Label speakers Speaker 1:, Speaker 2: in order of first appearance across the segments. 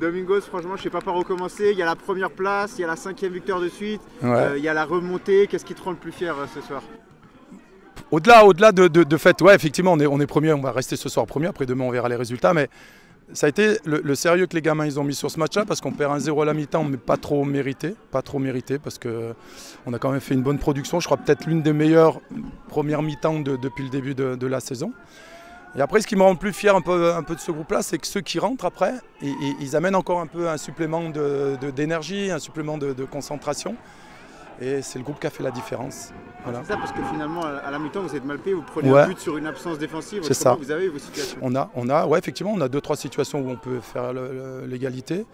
Speaker 1: Domingos, franchement, je sais pas par où recommencer. Il y a la première place, il y a la 5e victoire de suite,
Speaker 2: Ouais.
Speaker 1: il y a la remontée. Qu'est-ce qui te rend le plus fier ce soir?
Speaker 2: Au-delà de fait, ouais, effectivement, on est premier, on va rester ce soir premier. Après demain, on verra les résultats. Mais ça a été le sérieux que les gamins ils ont mis sur ce match-là, parce qu'on perd 1-0 à la mi-temps, mais pas trop mérité, parce qu'on a quand même fait une bonne production. Je crois peut-être l'une des meilleures premières mi-temps depuis le début de la saison. Et après, ce qui me rend le plus fier un peu de ce groupe-là, c'est que ceux qui rentrent après, ils amènent encore un peu un supplément d'énergie, un supplément de concentration. Et c'est le groupe qui a fait la différence. Voilà.
Speaker 1: C'est ça, parce que finalement, à la mi-temps, vous êtes mal payé, vous prenez
Speaker 2: Ouais.
Speaker 1: un but sur une absence défensive.
Speaker 2: C'est ça.
Speaker 1: Vous avez vos situations.
Speaker 2: Ouais, effectivement, on a 2-3 situations où on peut faire l'égalité.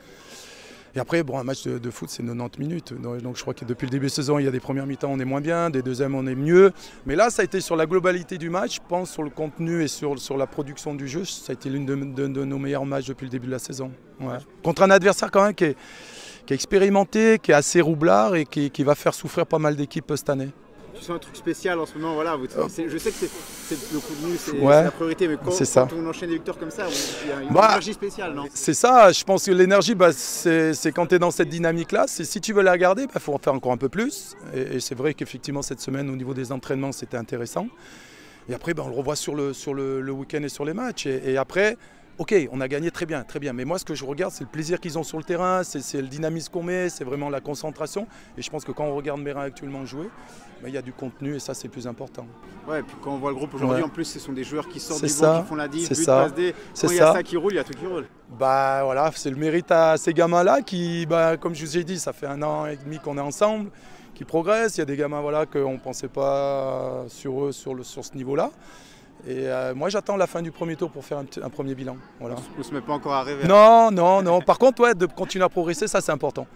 Speaker 2: Et après, bon, un match de foot, c'est 90 minutes. Donc je crois que depuis le début de saison, il y a des premières mi-temps, on est moins bien, des deuxièmes, on est mieux. Mais là, ça a été sur la globalité du match, je pense, sur le contenu et sur la production du jeu. Ça a été l'une de nos meilleurs matchs depuis le début de la saison. Ouais. Contre un adversaire quand même qui est expérimenté, qui est assez roublard et qui va faire souffrir pas mal d'équipes cette année.
Speaker 1: Tu sens un truc spécial en ce moment, voilà. Je sais que c'est le contenu, c'est
Speaker 2: Ouais,
Speaker 1: la priorité, mais quand on enchaîne des victoires comme ça, il y a une énergie spéciale, non?
Speaker 2: C'est ça, je pense que l'énergie, c'est quand tu es dans cette dynamique-là. Si tu veux la garder, il faut en faire encore un peu plus. Et c'est vrai qu'effectivement, cette semaine, au niveau des entraînements, c'était intéressant. Et après, on le revoit sur le week-end et sur les matchs. Et après, ok, on a gagné très bien. Mais moi, ce que je regarde, c'est le plaisir qu'ils ont sur le terrain, c'est le dynamisme qu'on met, c'est vraiment la concentration. Et je pense que quand on regarde Meyrin actuellement jouer, il y a du contenu et ça, c'est le plus important.
Speaker 1: Ouais, et puis quand on voit le groupe aujourd'hui,
Speaker 2: Ouais.
Speaker 1: en plus, ce sont des joueurs qui sortent du
Speaker 2: ça,
Speaker 1: banc, qui font la div, but,
Speaker 2: ça,
Speaker 1: passe D.
Speaker 2: c'est
Speaker 1: Quand il y a
Speaker 2: ça.
Speaker 1: ça qui roule, il y a tout qui roule.
Speaker 2: Bah voilà, c'est le mérite à ces gamins-là qui, comme je vous ai dit, ça fait 1 an et demi qu'on est ensemble, qui progressent. Il y a des gamins qu'on ne pensait pas sur eux sur ce niveau-là. Et moi, j'attends la fin du premier tour pour faire un premier bilan. Voilà.
Speaker 1: On ne se met pas encore à rêver.
Speaker 2: Non. Par contre, ouais, de continuer à progresser, ça, c'est important.